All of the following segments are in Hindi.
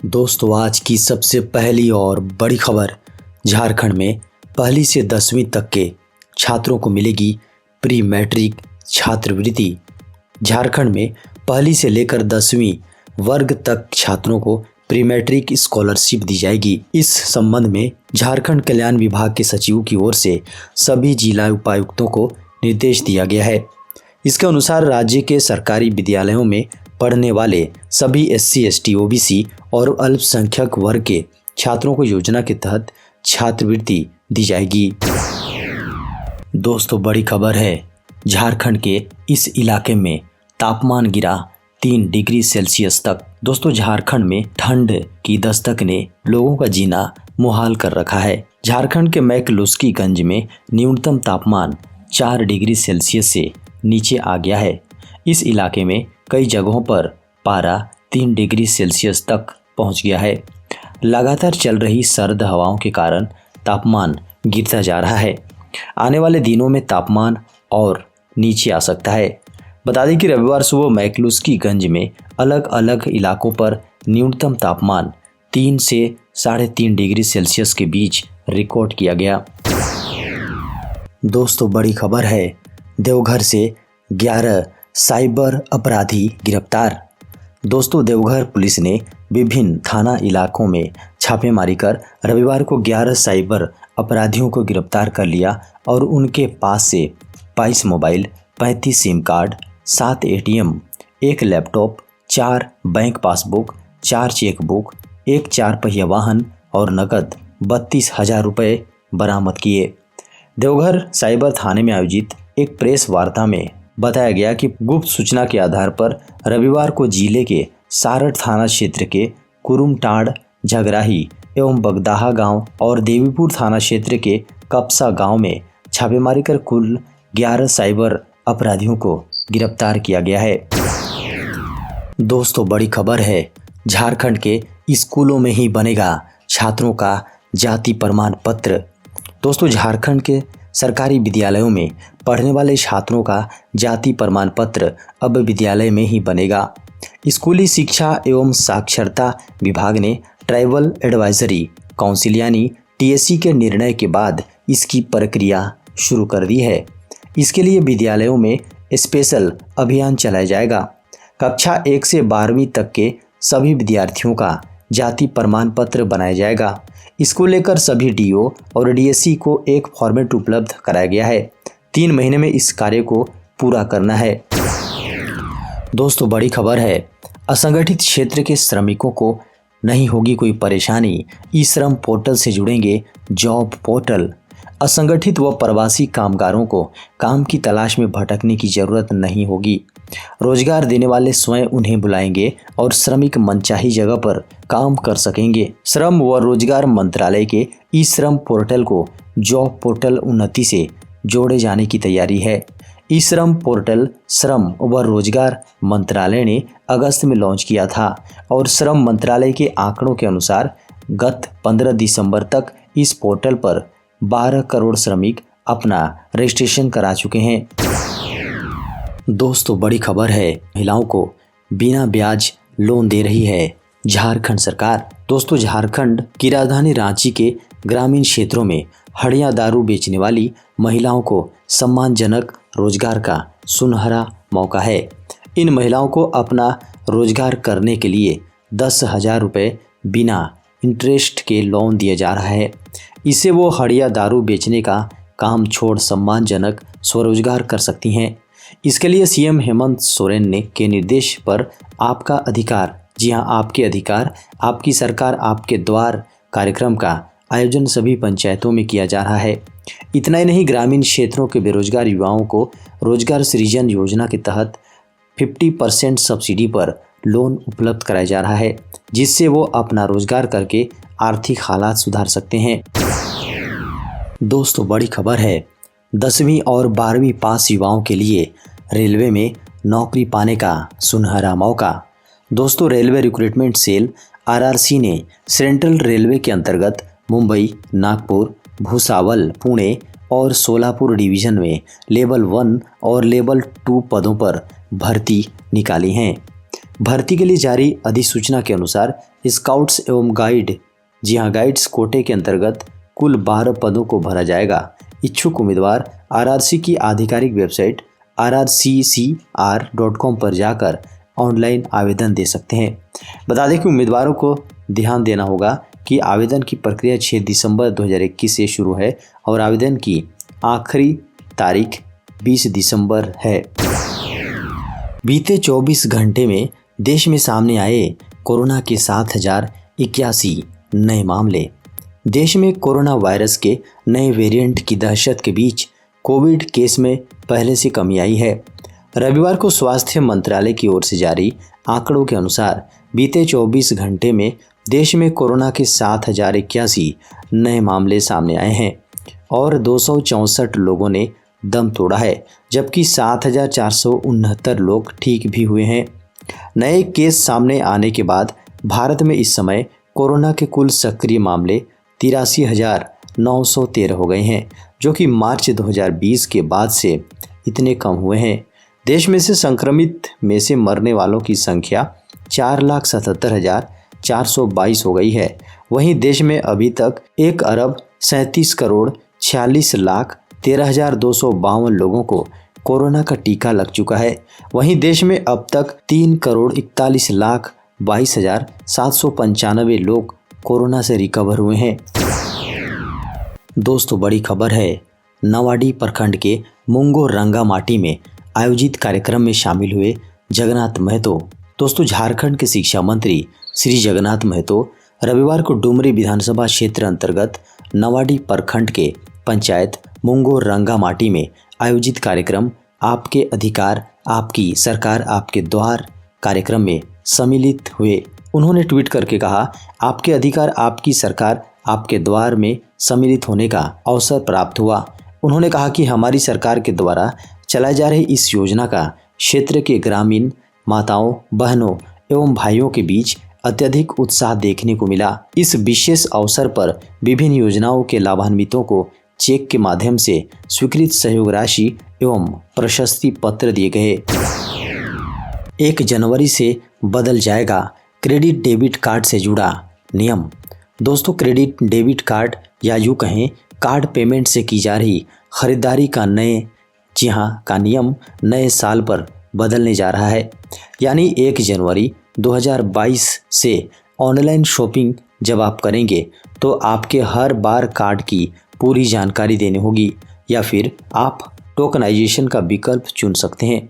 दोस्तों आज की सबसे पहली और बड़ी खबर। झारखंड में पहली से 10वीं तक के छात्रों को मिलेगी प्री मैट्रिक छात्रवृत्ति। झारखंड में पहली से लेकर 10वीं वर्ग तक छात्रों को प्री मैट्रिक स्कॉलरशिप दी जाएगी। इस संबंध में झारखंड कल्याण विभाग के सचिव की ओर से सभी जिला उपायुक्तों को निर्देश दिया गया है। इसके अनुसार राज्य के सरकारी विद्यालयों में पढ़ने वाले सभी SC, ST, OBC और अल्पसंख्यक वर्ग के छात्रों को योजना के तहत छात्रवृत्ति दी जाएगी। दोस्तों बड़ी खबर है, झारखंड के इस इलाके में तापमान गिरा 3 डिग्री सेल्सियस तक। दोस्तों झारखंड में ठंड की दस्तक ने लोगों का जीना मुहाल कर रखा है। झारखंड के मैकलुस्कीगंज में न्यूनतम तापमान 4 डिग्री सेल्सियस से नीचे आ गया है। इस इलाके में कई जगहों पर पारा 3 डिग्री सेल्सियस तक पहुंच गया है। लगातार चल रही सर्द हवाओं के कारण तापमान गिरता जा रहा है। आने वाले दिनों में तापमान और नीचे आ सकता है। बता दें कि रविवार सुबह मैकलुस्कीगंज में अलग अलग इलाकों पर न्यूनतम तापमान 3 से 3.5 डिग्री सेल्सियस के बीच रिकॉर्ड किया गया। दोस्तों बड़ी खबर है, देवघर से 11 साइबर अपराधी गिरफ्तार। दोस्तों देवघर पुलिस ने विभिन्न थाना इलाकों में छापेमारी कर रविवार को 11 साइबर अपराधियों को गिरफ्तार कर लिया और उनके पास से 22 mobile, 35 SIM card, 7 ATM, 1 laptop, 4 bank passbook, 4 chequebook, 1 4 पहिया वाहन और नकद 32,000 रुपये बरामद किए। देवघर साइबर थाने में आयोजित एक प्रेस वार्ता में बताया गया कि गुप्त सूचना के आधार पर रविवार को जिले के सारठ थाना क्षेत्र के कुरुमटांड़, झगराही एवं बगदाहा गांव और देवीपुर थाना क्षेत्र के कपसा गांव में छापेमारी कर कुल 11 साइबर अपराधियों को गिरफ्तार किया गया है। दोस्तों बड़ी खबर है, झारखंड के स्कूलों में ही बनेगा छात्रों का जाति प्रमाण पत्र। दोस्तों झारखंड के सरकारी विद्यालयों में पढ़ने वाले छात्रों का जाति प्रमाण पत्र अब विद्यालय में ही बनेगा। स्कूली शिक्षा एवं साक्षरता विभाग ने ट्राइबल एडवाइजरी काउंसिल यानी TSC के निर्णय के बाद इसकी प्रक्रिया शुरू कर दी है। इसके लिए विद्यालयों में स्पेशल अभियान चलाया जाएगा। कक्षा 1 से 12वीं तक के सभी विद्यार्थियों का जाति प्रमाण पत्र बनाया जाएगा। इसको लेकर सभी DO और DSC को एक फॉर्मेट उपलब्ध कराया गया है। 3 महीने में इस कार्य को पूरा करना है। दोस्तों बड़ी खबर है, असंगठित क्षेत्र के श्रमिकों को नहीं होगी कोई परेशानी। ई-श्रम पोर्टल से जुड़ेंगे जॉब पोर्टल। असंगठित व प्रवासी कामगारों को काम की तलाश में भटकने की जरूरत नहीं होगी। रोजगार देने वाले स्वयं उन्हें बुलाएंगे और श्रमिक मनचाही जगह पर काम कर सकेंगे। श्रम व रोजगार मंत्रालय के ई-श्रम पोर्टल को जॉब पोर्टल उन्नति से जोड़े जाने की तैयारी है। ई-श्रम पोर्टल श्रम व रोजगार मंत्रालय ने अगस्त में लॉन्च किया था और श्रम मंत्रालय के आंकड़ों के अनुसार गत 15 दिसंबर तक इस पोर्टल पर 12 करोड़ श्रमिक अपना रजिस्ट्रेशन करा चुके हैं। दोस्तों बड़ी खबर है, महिलाओं को बिना ब्याज लोन दे रही है झारखंड सरकार। दोस्तों झारखंड की राजधानी रांची के ग्रामीण क्षेत्रों में हड़िया दारू बेचने वाली महिलाओं को सम्मानजनक रोजगार का सुनहरा मौका है। इन महिलाओं को अपना रोजगार करने के लिए 10,000 रुपये बिना इंटरेस्ट के लोन दिया जा रहा है। इससे वो हड़िया दारू बेचने का काम छोड़ सम्मानजनक स्वरोजगार कर सकती हैं। इसके लिए CM हेमंत सोरेन ने के निर्देश पर आपका अधिकार, जी हाँ आपके अधिकार, आपकी सरकार आपके द्वार कार्यक्रम का आयोजन सभी पंचायतों में किया जा रहा है। इतना ही नहीं, ग्रामीण क्षेत्रों के बेरोजगार युवाओं को रोजगार सृजन योजना के तहत 50% सब्सिडी पर लोन उपलब्ध कराया जा रहा है, जिससे वो अपना रोजगार करके आर्थिक हालात सुधार सकते हैं। दोस्तों बड़ी खबर है, 10वीं और 12वीं पास युवाओं के लिए रेलवे में नौकरी पाने का सुनहरा मौका। दोस्तों रेलवे रिक्रूटमेंट सेल RRC ने सेंट्रल रेलवे के अंतर्गत मुंबई, नागपुर, भुसावल, पुणे और सोलापुर डिवीज़न में लेवल 1 और लेवल 2 पदों पर भर्ती निकाली हैं। भर्ती के लिए जारी अधिसूचना के अनुसार स्काउट्स एवं गाइड्स कोटे के अंतर्गत कुल 12 पदों को भरा जाएगा। इच्छुक उम्मीदवार आरआरसी की आधिकारिक वेबसाइट rrccr.com पर जाकर ऑनलाइन आवेदन दे सकते हैं। बता दें कि उम्मीदवारों को ध्यान देना होगा कि आवेदन की प्रक्रिया 6 दिसंबर 2021 से शुरू है और आवेदन की आखिरी तारीख 20 दिसंबर है। बीते 24 घंटे में देश में सामने आए कोरोना के 7,081 नए मामले। देश में कोरोना वायरस के नए वेरिएंट की दहशत के बीच कोविड केस में पहले से कमी आई है। रविवार को स्वास्थ्य मंत्रालय की ओर से जारी आंकड़ों के अनुसार बीते 24 घंटे में देश में कोरोना के 7,081 नए मामले सामने आए हैं और 264 लोगों ने दम तोड़ा है, जबकि 7,469 लोग ठीक भी हुए हैं। नए केस सामने आने के बाद भारत में इस समय कोरोना के कुल सक्रिय मामले 83,913 हो गए हैं, जो कि मार्च 2020 के बाद से इतने कम हुए हैं। देश में से संक्रमित में से मरने वालों की संख्या 4,77,422 हो गई है। वहीं देश में अभी तक 1,37,46,13,252 लोगों को कोरोना का टीका लग चुका है। वहीं देश में अब तक 3,41,22,795 लोग कोरोना से रिकवर हुए हैं। दोस्तों, बड़ी खबर है। नवाडी प्रखंड के मुंगो रंगामाटी में आयोजित कार्यक्रम में शामिल हुए जगन्नाथ महतो। दोस्तों, झारखंड के शिक्षा मंत्री श्री जगन्नाथ महतो रविवार को डुमरी विधानसभा क्षेत्र अंतर्गत नवाडी प्रखंड के पंचायत मुंगो रंगामाटी में आयोजित कार्यक्रम आपके अधिकार आपकी सरकार आपके द्वार कार्यक्रम में सम्मिलित हुए। उन्होंने ट्वीट करके कहा, आपके अधिकार आपकी सरकार आपके द्वार में सम्मिलित होने का अवसर प्राप्त हुआ। उन्होंने कहा कि हमारी सरकार के द्वारा चलाई जा रही इस योजना का क्षेत्र के ग्रामीण माताओं, बहनों एवं भाइयों के बीच अत्यधिक उत्साह देखने को मिला। इस विशेष अवसर पर विभिन्न योजनाओं के लाभान्वितों को चेक के माध्यम से स्वीकृत सहयोग राशि एवं प्रशस्ति पत्र दिए गए। 1 जनवरी से बदल जाएगा क्रेडिट डेबिट कार्ड से जुड़ा नियम। दोस्तों, क्रेडिट डेबिट कार्ड या यूँ कहें कार्ड पेमेंट से की जा रही खरीदारी का नियम नए साल पर बदलने जा रहा है। यानी 1 जनवरी 2022 से ऑनलाइन शॉपिंग जब आप करेंगे तो आपके हर बार कार्ड की पूरी जानकारी देनी होगी या फिर आप टोकनाइजेशन का विकल्प चुन सकते हैं।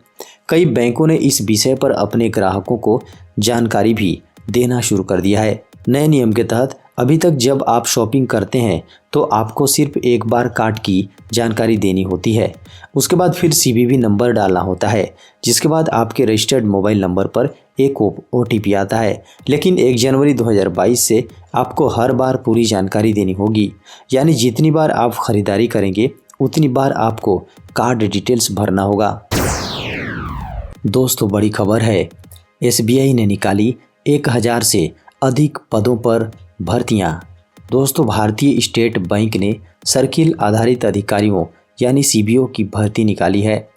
कई बैंकों ने इस विषय पर अपने ग्राहकों को जानकारी भी देना शुरू कर दिया है। नए नियम के तहत अभी तक जब आप शॉपिंग करते हैं तो आपको सिर्फ एक बार कार्ड की जानकारी देनी होती है। उसके बाद फिर CVV नंबर डालना होता है, जिसके बाद आपके रजिस्टर्ड मोबाइल नंबर पर एक OTP आता है। लेकिन 1 जनवरी 2022 से आपको हर बार पूरी जानकारी देनी होगी। यानी जितनी बार आप खरीदारी करेंगे उतनी बार आपको कार्ड डिटेल्स भरना होगा। दोस्तों, बड़ी खबर है। SBI ने निकाली 1,000 से अधिक पदों पर भर्तियां। दोस्तों, भारतीय स्टेट बैंक ने सर्किल आधारित अधिकारियों यानी CBO की भर्ती निकाली है।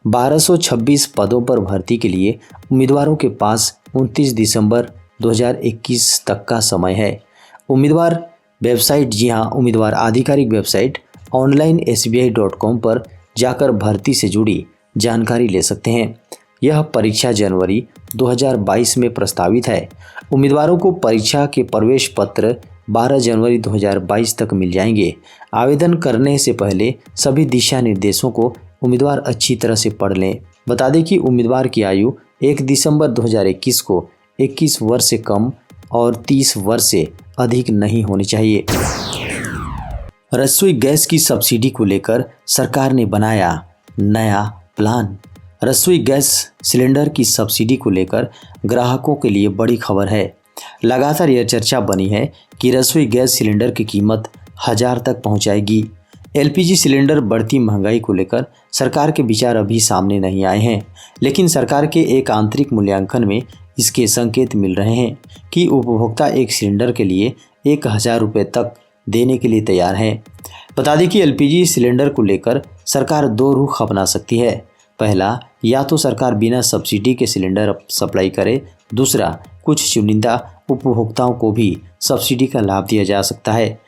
1226 पदों पर भर्ती के लिए उम्मीदवारों के पास 29 दिसंबर 2021 तक का समय है। उम्मीदवार आधिकारिक वेबसाइट ऑनलाइन sbi.com पर जाकर भर्ती से जुड़ी जानकारी ले सकते हैं। यह परीक्षा जनवरी 2022 में प्रस्तावित है। उम्मीदवारों को परीक्षा के प्रवेश पत्र 12 जनवरी 2022 तक मिल जाएंगे। आवेदन करने से पहले सभी दिशा निर्देशों को उम्मीदवार अच्छी तरह से पढ़ लें। बता दें कि उम्मीदवार की आयु 1 दिसंबर 2021 को 21 वर्ष से कम और 30 वर्ष से अधिक नहीं होनी चाहिए। रसोई गैस की सब्सिडी को लेकर सरकार ने बनाया नया प्लान। रसोई गैस सिलेंडर की सब्सिडी को लेकर ग्राहकों के लिए बड़ी खबर है। लगातार यह चर्चा बनी है कि रसोई गैस सिलेंडर की कीमत 1000 तक पहुंचाएगी। LPG सिलेंडर बढ़ती महंगाई को लेकर सरकार के विचार अभी सामने नहीं आए हैं, लेकिन सरकार के एक आंतरिक मूल्यांकन में इसके संकेत मिल रहे हैं कि उपभोक्ता एक सिलेंडर के लिए 1000 रुपये तक देने के लिए तैयार हैं। बता दें कि LPG सिलेंडर को लेकर सरकार 2 रुख अपना सकती है। पहला, या तो सरकार बिना सब्सिडी के सिलेंडर सप्लाई करे दूसरा, कुछ चुनिंदा उपभोक्ताओं को भी सब्सिडी का लाभ दिया जा सकता है।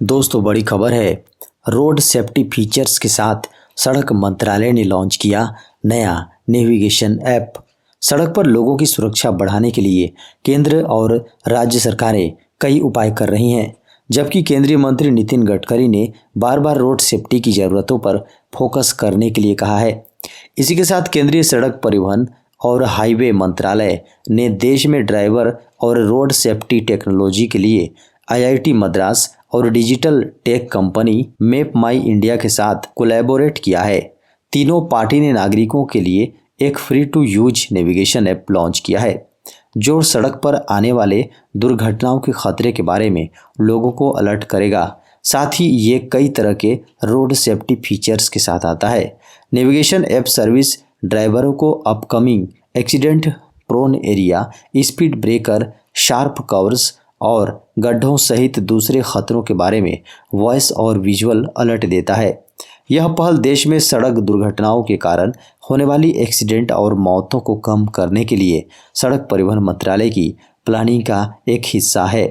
दोस्तों, बड़ी खबर है, रोड सेफ्टी फीचर्स के साथ सड़क मंत्रालय ने लॉन्च किया नया नेविगेशन ऐप। सड़क पर लोगों की सुरक्षा बढ़ाने के लिए केंद्र और राज्य सरकारें कई उपाय कर रही हैं, जबकि केंद्रीय मंत्री नितिन गडकरी ने बार बार रोड सेफ्टी की ज़रूरतों पर फोकस करने के लिए कहा है। इसी के साथ केंद्रीय सड़क परिवहन और हाईवे मंत्रालय ने देश में ड्राइवर और रोड सेफ्टी टेक्नोलॉजी के लिए IIT मद्रास और डिजिटल टेक कंपनी मैप माई इंडिया के साथ कोलैबोरेट किया है। तीनों पार्टी ने नागरिकों के लिए एक free to use navigation app launch किया है, जो सड़क पर आने वाले दुर्घटनाओं के खतरे के बारे में लोगों को अलर्ट करेगा। साथ ही ये कई तरह के रोड सेफ्टी फीचर्स के साथ आता है। नेविगेशन ऐप सर्विस ड्राइवरों को upcoming accident prone area, speed breaker, sharp curves और गड्ढों सहित दूसरे खतरों के बारे में वॉइस और विजुअल अलर्ट देता है। यह पहल देश में सड़क दुर्घटनाओं के कारण होने वाली एक्सीडेंट और मौतों को कम करने के लिए सड़क परिवहन मंत्रालय की प्लानिंग का एक हिस्सा है।